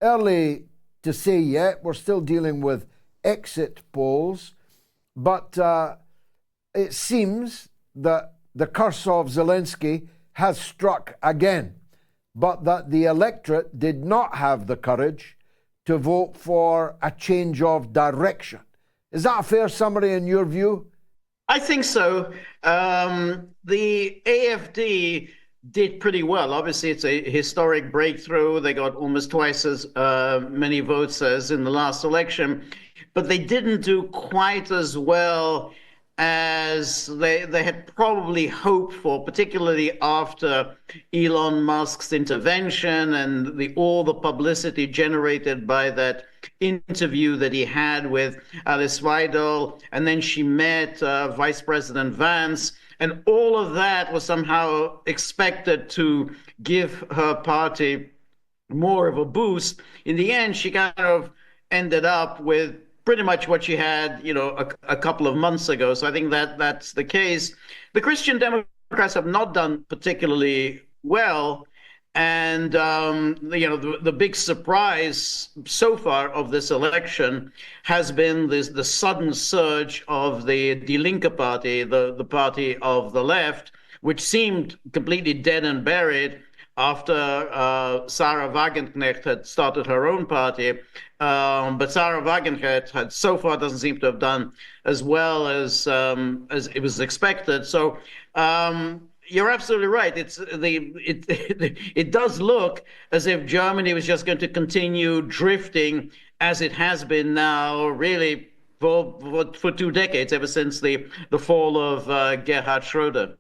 Early to say yet. We're still dealing with exit polls, but it seems that the curse of Zelensky has struck again, but that the electorate did not have the courage to vote for a change of direction. Is that a fair summary in your view? I think so. The AFD did pretty well. Obviously, it's a historic breakthrough. They got almost twice as many votes as in the last election, but they didn't do quite as well as they had probably hoped for, particularly after Elon Musk's intervention and all the publicity generated by that interview that he had with Alice Weidel, and then she met Vice President Vance, and all of that was somehow expected to give her party more of a boost. In the end, she kind of ended up with pretty much what she had, a couple of months ago. So I think that's the case. The Christian Democrats have not done particularly well. And, the big surprise so far of this election has been the sudden surge of the Die Linke party, the party of the left, which seemed completely dead and buried after Sarah Wagenknecht had started her own party. But Sarah Wagenknecht had so far doesn't seem to have done as well as it was expected. So you're absolutely right. It does look as if Germany was just going to continue drifting as it has been now, really for 2 decades, ever since the fall of Gerhard Schroeder.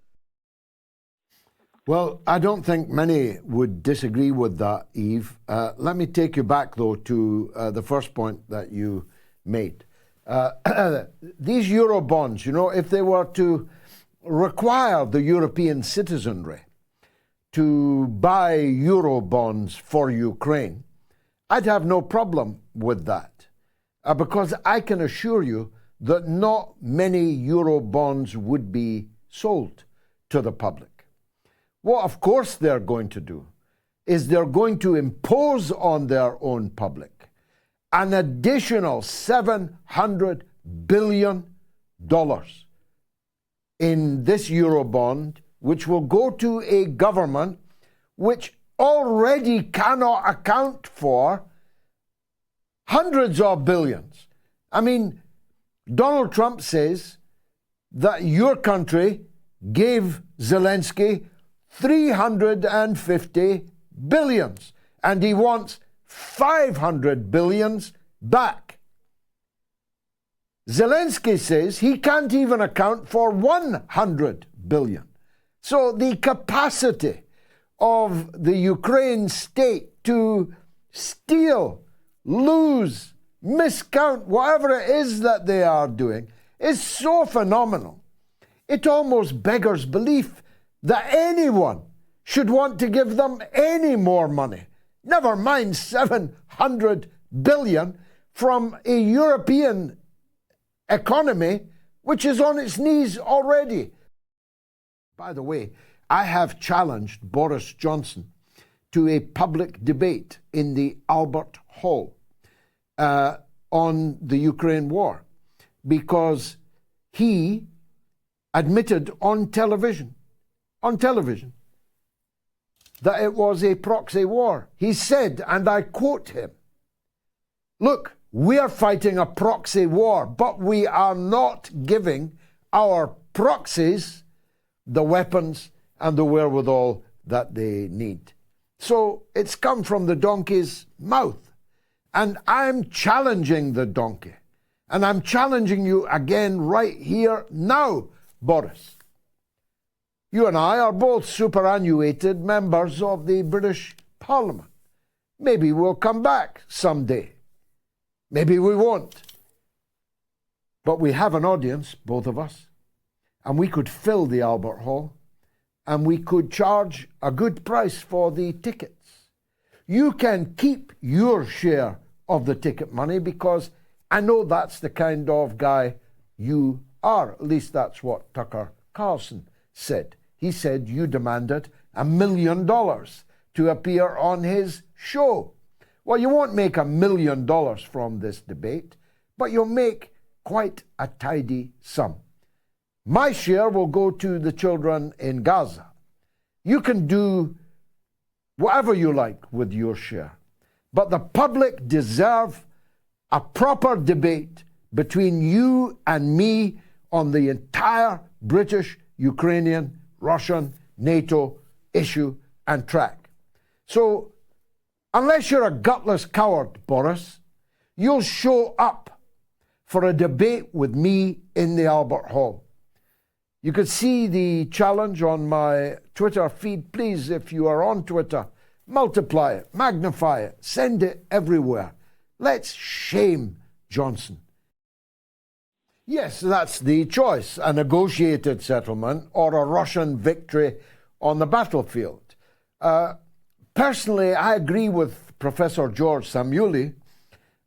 Well, I don't think many would disagree with that, Yves. Let me take you back, though, to the first point that you made. These Euro bonds, if they were to require the European citizenry to buy Euro bonds for Ukraine, I'd have no problem with that. Because I can assure you that not many Euro bonds would be sold to the public. What, of course, they're going to do is they're going to impose on their own public an additional $700 billion in this Eurobond, which will go to a government which already cannot account for hundreds of billions. I mean, Donald Trump says that your country gave Zelensky 350 billions, and he wants 500 billions back. Zelensky says he can't even account for 100 billion. So the capacity of the Ukraine state to steal, lose, miscount, whatever it is that they are doing is so phenomenal. It almost beggars belief that anyone should want to give them any more money, never mind 700 billion from a European economy which is on its knees already. By the way, I have challenged Boris Johnson to a public debate in the Albert Hall on the Ukraine war, because he admitted on television, that it was a proxy war. He said, and I quote him, "Look, we are fighting a proxy war, but we are not giving our proxies the weapons and the wherewithal that they need." So it's come from the donkey's mouth. And I'm challenging the donkey. And I'm challenging you again right here now, Boris. You and I are both superannuated members of the British Parliament. Maybe we'll come back someday. Maybe we won't. But we have an audience, both of us, and we could fill the Albert Hall, and we could charge a good price for the tickets. You can keep your share of the ticket money, because I know that's the kind of guy you are. At least that's what Tucker Carlson said. He said you demanded $1 million to appear on his show. Well, you won't make $1 million from this debate, but you'll make quite a tidy sum. My share will go to the children in Gaza. You can do whatever you like with your share, but the public deserve a proper debate between you and me on the entire British, Ukrainian, Russian, NATO issue and track. So, unless you're a gutless coward, Boris, you'll show up for a debate with me in the Albert Hall. You could see the challenge on my Twitter feed. Please, if you are on Twitter, multiply it, magnify it, send it everywhere. Let's shame Johnson. Yes, that's the choice, a negotiated settlement or a Russian victory on the battlefield. Personally, I agree with Professor George Samueli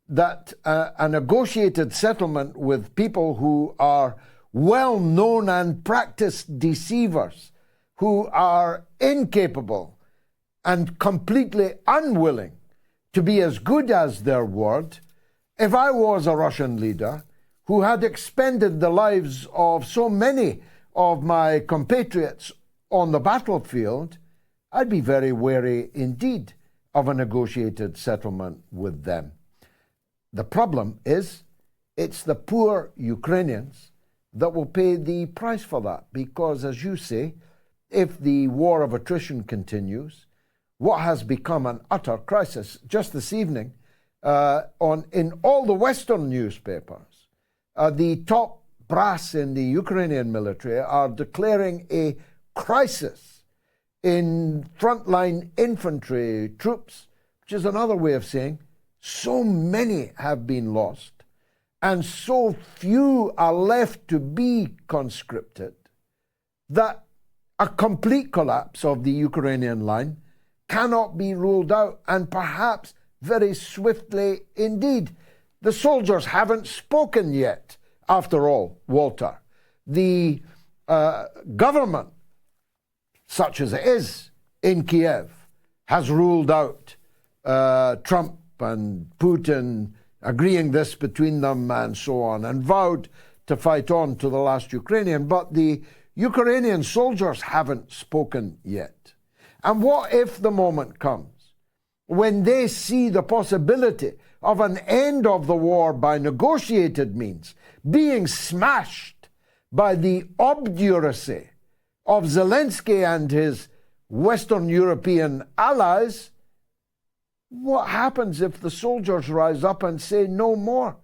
that a negotiated settlement with people who are well-known and practiced deceivers, who are incapable and completely unwilling to be as good as their word. If I was a Russian leader who had expended the lives of so many of my compatriots on the battlefield, I'd be very wary indeed of a negotiated settlement with them. The problem is, it's the poor Ukrainians that will pay the price for that, because, as you say, if the war of attrition continues, what has become an utter crisis, just this evening, in all the Western newspapers, the top brass in the Ukrainian military are declaring a crisis in frontline infantry troops, which is another way of saying so many have been lost and so few are left to be conscripted that a complete collapse of the Ukrainian line cannot be ruled out, and perhaps very swiftly indeed. The soldiers haven't spoken yet, after all, Walter. The government, such as it is in Kiev, has ruled out Trump and Putin agreeing this between them and so on, and vowed to fight on to the last Ukrainian. But the Ukrainian soldiers haven't spoken yet. And what if the moment comes when they see the possibility of an end of the war by negotiated means being smashed by the obduracy of Zelensky and his Western European allies? What happens if the soldiers rise up and say no more?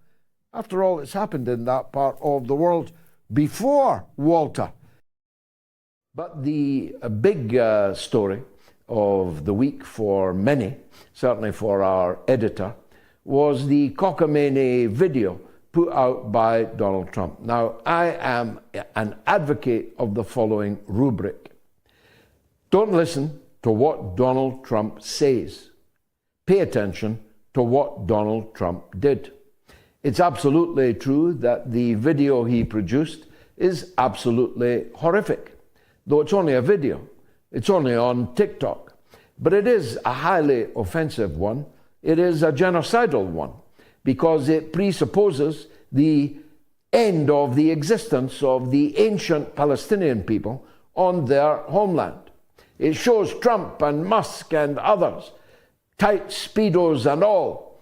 After all, it's happened in that part of the world before, Walter. But the big story of the week for many, certainly for our editor, was the cockamamie video put out by Donald Trump. Now, I am an advocate of the following rubric. Don't listen to what Donald Trump says. Pay attention to what Donald Trump did. It's absolutely true that the video he produced is absolutely horrific, though it's only a video. It's only on TikTok. But it is a highly offensive one. It is a genocidal one, because it presupposes the end of the existence of the ancient Palestinian people on their homeland. It shows Trump and Musk and others, tight Speedos and all,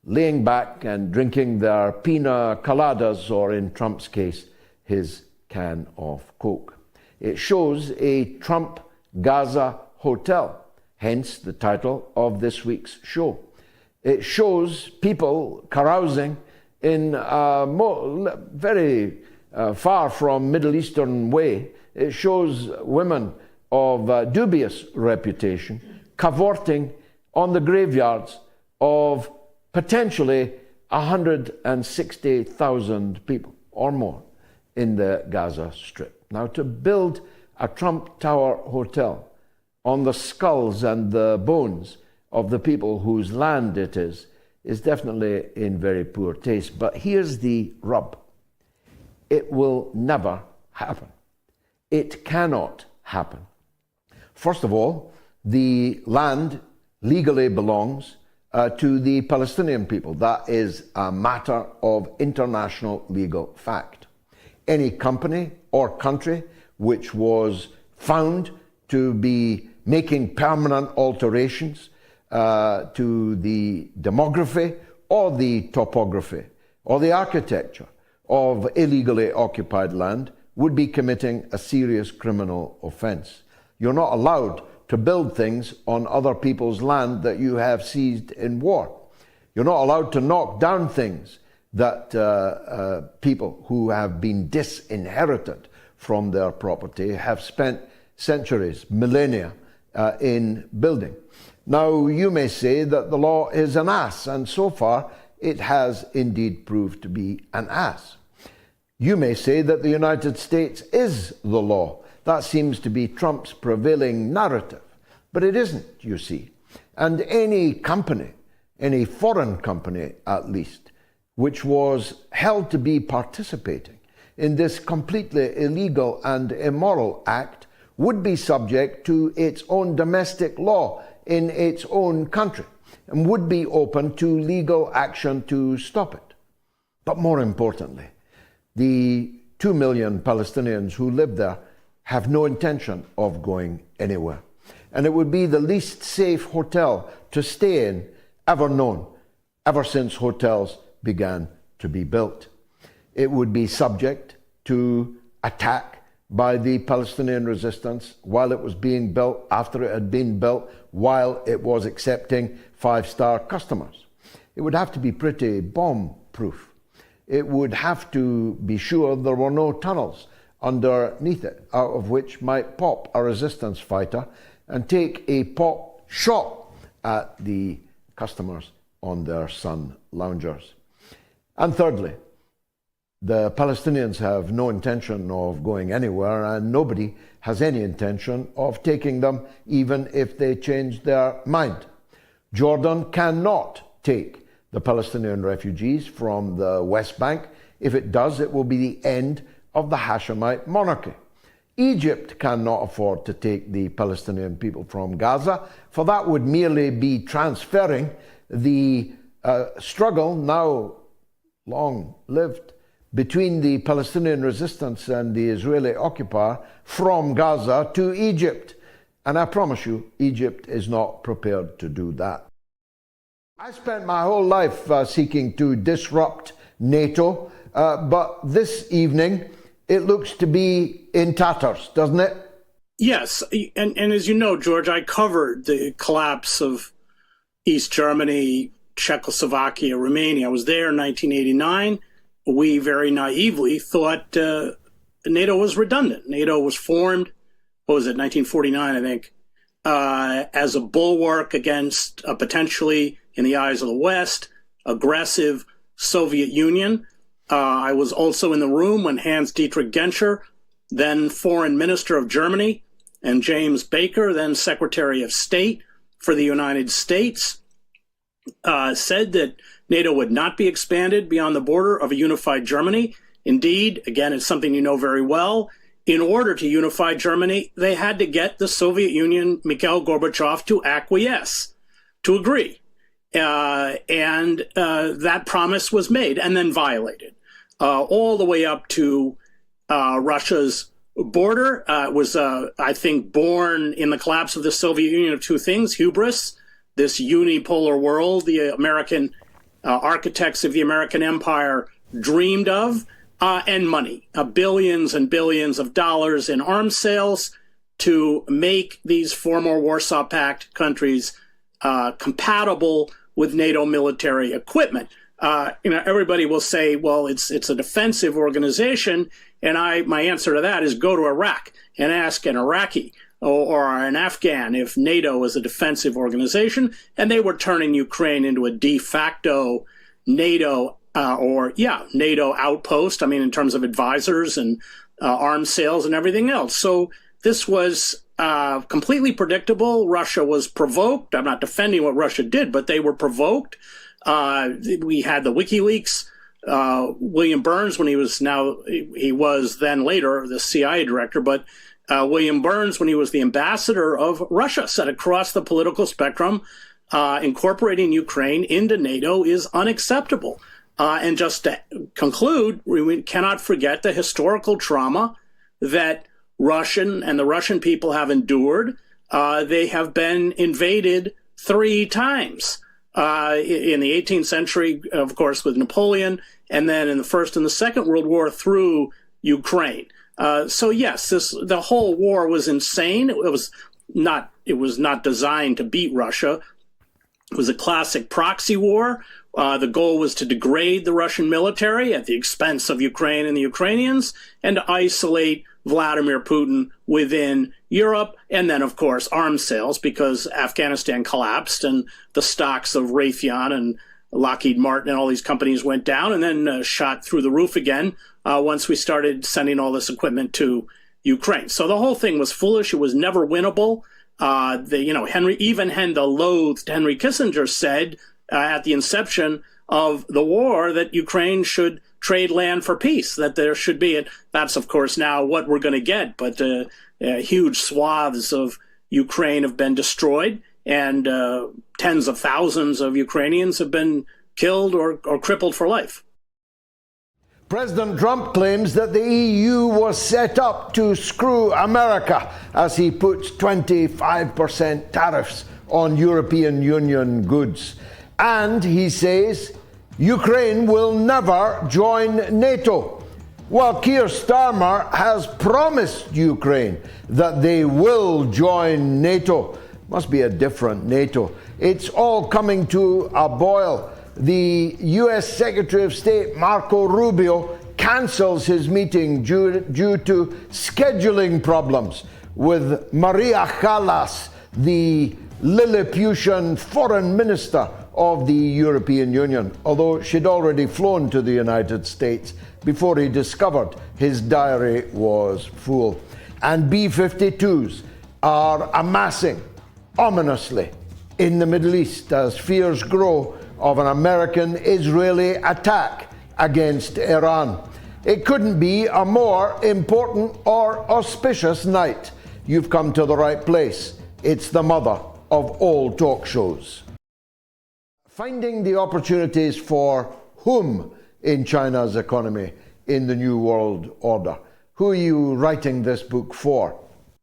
laying back and drinking their pina coladas, or in Trump's case, his can of Coke. It shows a Trump Gaza hotel, hence the title of this week's show. It shows people carousing in a very far from Middle Eastern way. It shows women of dubious reputation cavorting on the graveyards of potentially 160,000 people or more in the Gaza Strip. Now, to build a Trump Tower hotel on the skulls and the bones of the people whose land it is definitely in very poor taste. But here's the rub. It will never happen. It cannot happen. First of all, the land legally belongs to the Palestinian people. That is a matter of international legal fact. Any company or country which was found to be making permanent alterations to the demography or the topography or the architecture of illegally occupied land would be committing a serious criminal offence. You're not allowed to build things on other people's land that you have seized in war. You're not allowed to knock down things that people who have been disinherited from their property have spent centuries, millennia in building. Now, you may say that the law is an ass, and so far it has indeed proved to be an ass. You may say that the United States is the law. That seems to be Trump's prevailing narrative, but it isn't, you see. And any company, any foreign company at least, which was held to be participating in this completely illegal and immoral act would be subject to its own domestic law in its own country and would be open to legal action to stop it. But more importantly, the 2 million Palestinians who live there have no intention of going anywhere. And it would be the least safe hotel to stay in ever known, ever since hotels began to be built. It would be subject to attack by the Palestinian resistance while it was being built, after it had been built, while it was accepting five-star customers. It would have to be pretty bomb-proof. It would have to be sure there were no tunnels underneath it, out of which might pop a resistance fighter and take a pop shot at the customers on their sun loungers. And thirdly, the Palestinians have no intention of going anywhere, and nobody has any intention of taking them, even if they change their mind. Jordan cannot take the Palestinian refugees from the West Bank. If it does, it will be the end of the Hashemite monarchy. Egypt cannot afford to take the Palestinian people from Gaza, for that would merely be transferring the struggle, now long-lived, between the Palestinian resistance and the Israeli occupier from Gaza to Egypt. And I promise you, Egypt is not prepared to do that. I spent my whole life seeking to disrupt NATO, but this evening it looks to be in tatters, doesn't it? Yes, and as you know, George, I covered the collapse of East Germany, Czechoslovakia, Romania. I was there in 1989. We very naively thought NATO was redundant. NATO was formed, 1949, I think, as a bulwark against a potentially, in the eyes of the West, aggressive Soviet Union. I was also in the room when Hans-Dietrich Genscher, then Foreign Minister of Germany, and James Baker, then Secretary of State for the United States, said that NATO would not be expanded beyond the border of a unified Germany. Indeed, again, it's something you know very well. In order to unify Germany, they had to get the Soviet Union, Mikhail Gorbachev, to acquiesce, to agree. And that promise was made and then violated, all the way up to Russia's border. It was, I think, born in the collapse of the Soviet Union of two things: hubris, this unipolar world the American architects of the American empire dreamed of, and money, billions and billions of dollars in arms sales to make these former Warsaw Pact countries compatible with NATO military equipment. Everybody will say, well, it's a defensive organization, and my answer to that is go to Iraq and ask an Iraqi or an Afghan if NATO is a defensive organization, and they were turning Ukraine into a de facto NATO NATO outpost, in terms of advisors and arms sales and everything else. So this was completely predictable. Russia was provoked. I'm not defending what Russia did, but they were provoked. We had the WikiLeaks. William Burns, he was then later the CIA director, but William Burns, when he was the ambassador of Russia, said across the political spectrum, incorporating Ukraine into NATO is unacceptable. And just to conclude, we cannot forget the historical trauma that the Russian people have endured. They have been invaded 3 times in the 18th century, of course, with Napoleon, and then in the First and the Second World War through Ukraine. So yes, the whole war was insane. It was not designed to beat Russia. It was a classic proxy war. The goal was to degrade the Russian military at the expense of Ukraine and the Ukrainians, and to isolate Vladimir Putin within Europe, and then, of course, arms sales, because Afghanistan collapsed and the stocks of Raytheon and Lockheed Martin and all these companies went down and then shot through the roof again once we started sending all this equipment to Ukraine. So the whole thing was foolish. It was never winnable. The loathed Henry Kissinger said at the inception of the war that Ukraine should trade land for peace, that there should be that's, of course, now what we're going to get. But huge swaths of Ukraine have been destroyed, and tens of thousands of Ukrainians have been killed or crippled for life. President Trump claims that the EU was set up to screw America as he puts 25% tariffs on European Union goods. And he says Ukraine will never join NATO. While Keir Starmer has promised Ukraine that they will join NATO. Must be a different NATO. It's all coming to a boil. The US Secretary of State Marco Rubio cancels his meeting due to scheduling problems with Maria Callas, the Lilliputian foreign minister of the European Union, although she'd already flown to the United States before he discovered his diary was full. And B-52s are amassing ominously in the Middle East as fears grow of an American-Israeli attack against Iran. It couldn't be a more important or auspicious night. You've come to the right place. It's the mother of all talk shows. Finding the opportunities for whom in China's economy in the New World Order? Who are you writing this book for?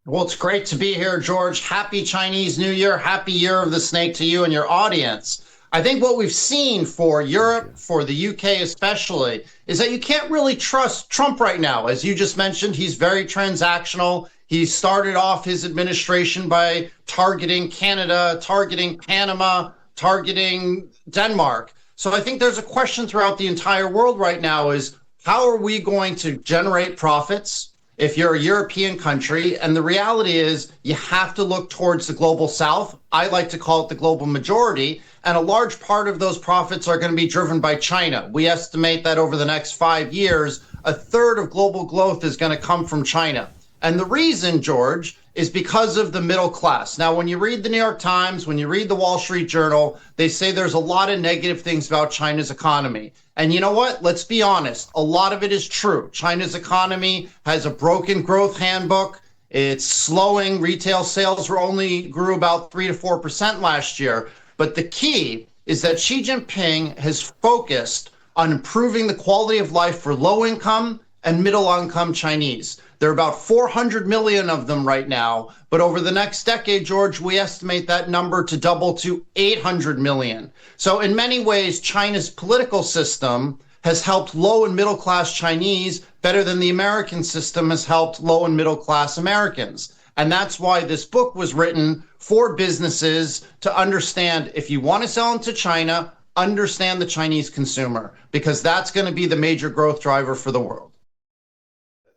Well, it's great to be here, George. Happy Chinese New Year. Happy Year of the Snake to you and your audience. I think what we've seen for Europe, for the UK especially, is that you can't really trust Trump right now. As you just mentioned, he's very transactional. He started off his administration by targeting Canada, targeting Panama, targeting Denmark. So I think there's a question throughout the entire world right now is, how are we going to generate profits if you're a European country? And the reality is you have to look towards the global south. I like to call it the global majority. And a large part of those profits are going to be driven by China. We estimate that over the next 5 years, a third of global growth is going to come from China. And the reason, George, is because of the middle class. Now, when you read the New York Times, when you read the Wall Street Journal, they say there's a lot of negative things about China's economy. And you know what? Let's be honest. A lot of it is true. China's economy has a broken growth handbook. It's slowing. Retail sales grew about 3 to 4% last year. But the key is that Xi Jinping has focused on improving the quality of life for low-income and middle-income Chinese. There are about 400 million of them right now, but over the next decade, George, we estimate that number to double to 800 million. So in many ways, China's political system has helped low and middle class Chinese better than the American system has helped low and middle class Americans. And that's why this book was written for businesses to understand, if you want to sell into China, understand the Chinese consumer, because that's going to be the major growth driver for the world.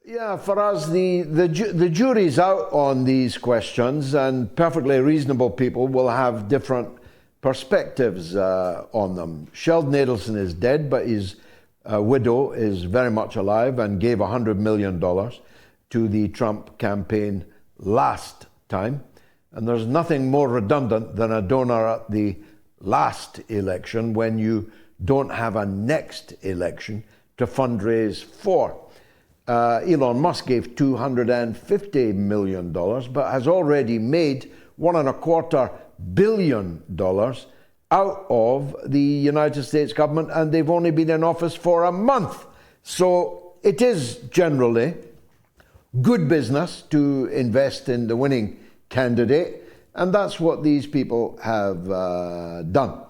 Yeah, for us, the jury's out on these questions, and perfectly reasonable people will have different perspectives on them. Sheldon Adelson is dead, but his widow is very much alive and gave $100 million to the Trump campaign last time. And there's nothing more redundant than a donor at the last election when you don't have a next election to fundraise for. Elon Musk gave $250 million, but has already made $1.25 billion out of the United States government, and they've only been in office for a month. So it is generally good business to invest in the winning candidate, and that's what these people have done.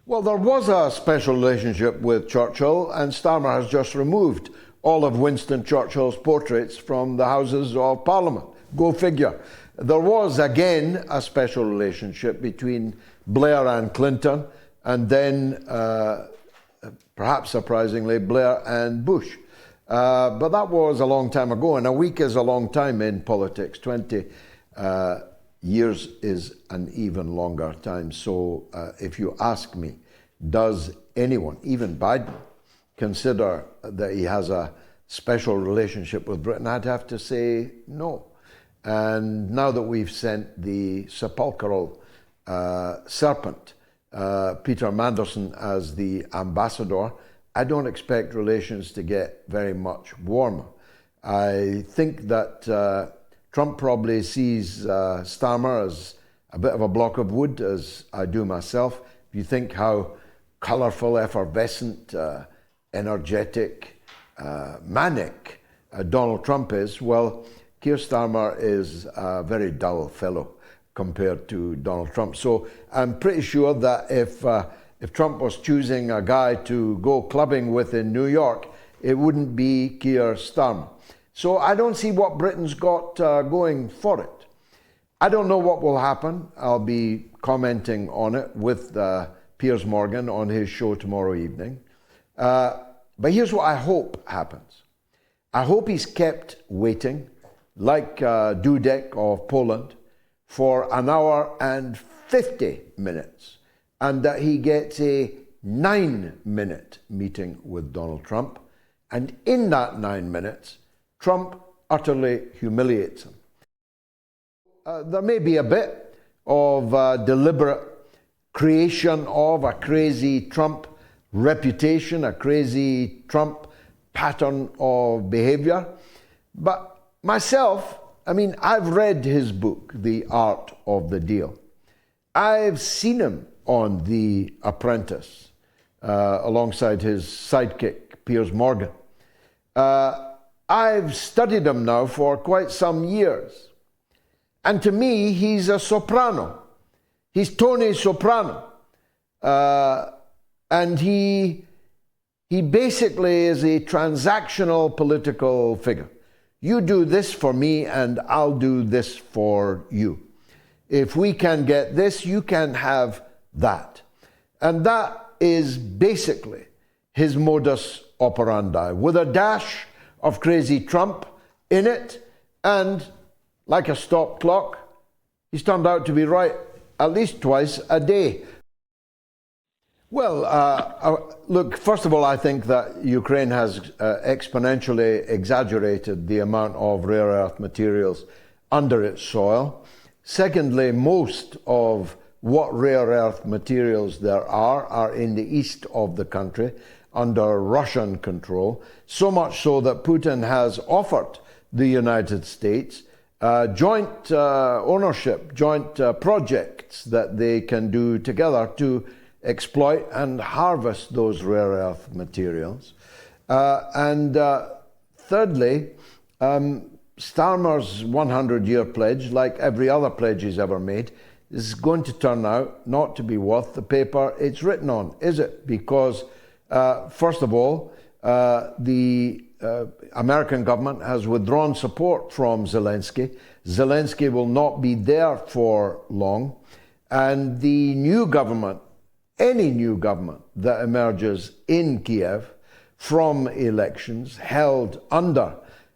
Well, there was a special relationship with Churchill, and Starmer has just removed all of Winston Churchill's portraits from the Houses of Parliament. Go figure. There was, again, a special relationship between Blair and Clinton, and then, perhaps surprisingly, Blair and Bush. But that was a long time ago, and a week is a long time in politics. 20 years is an even longer time. So if you ask me, does anyone, even Biden, consider that he has a special relationship with Britain? I'd have to say no. And now that we've sent the sepulchral serpent, Peter Mandelson, as the ambassador, I don't expect relations to get very much warmer. I think that Trump probably sees Starmer as a bit of a block of wood, as I do myself. If you think how colourful, effervescent, energetic, manic Donald Trump is, well, Keir Starmer is a very dull fellow compared to Donald Trump. So I'm pretty sure that if Trump was choosing a guy to go clubbing with in New York, it wouldn't be Keir Starmer. So I don't see what Britain's got going for it. I don't know what will happen. I'll be commenting on it with Piers Morgan on his show tomorrow evening. But here's what I hope happens. I hope he's kept waiting, like Dudek of Poland, for an hour and 50 minutes, and that he gets a 9-minute meeting with Donald Trump, and in that 9 minutes, Trump utterly humiliates him. There may be a bit of deliberate creation of a crazy Trump reputation, a crazy Trump pattern of behavior. But myself, I mean, I've read his book, The Art of the Deal. I've seen him on The Apprentice, alongside his sidekick, Piers Morgan. I've studied him now for quite some years. And to me, he's a soprano. He's Tony Soprano. And he basically is a transactional political figure. You do this for me and I'll do this for you. If we can get this, you can have that. And that is basically his modus operandi, with a dash of crazy Trump in it, and like a stop clock, he's turned out to be right at least twice a day. Well, look, first of all, I think that Ukraine has exponentially exaggerated the amount of rare earth materials under its soil. Secondly, most of what rare earth materials there are in the east of the country under Russian control, so much so that Putin has offered the United States joint ownership, joint projects that they can do together to exploit and harvest those rare earth materials. And thirdly, Starmer's 100-year pledge, like every other pledge he's ever made, is going to turn out not to be worth the paper it's written on, is it? Because, first of all, the American government has withdrawn support from Zelensky. Zelensky will not be there for long. And the new government, any new government that emerges in Kiev from elections held under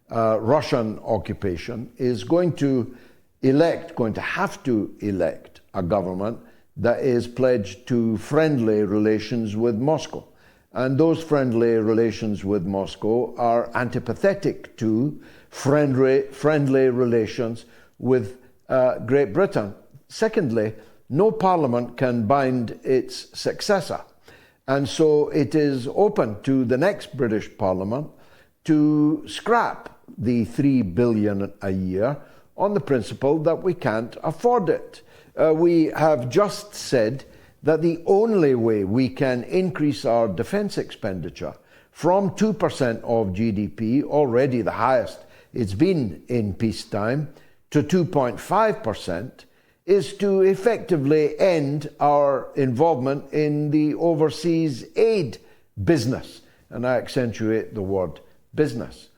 Russian occupation is going to have to elect a government that is pledged to friendly relations with Moscow. And those friendly relations with Moscow are antipathetic to friendly relations with Great Britain. Secondly, no parliament can bind its successor. And so it is open to the next British Parliament to scrap the $3 billion a year on the principle that we can't afford it. we have just said that the only way we can increase our defence expenditure from 2% of GDP, already the highest it's been in peacetime, to 2.5%, is to effectively end our involvement in the overseas aid business. And I accentuate the word business.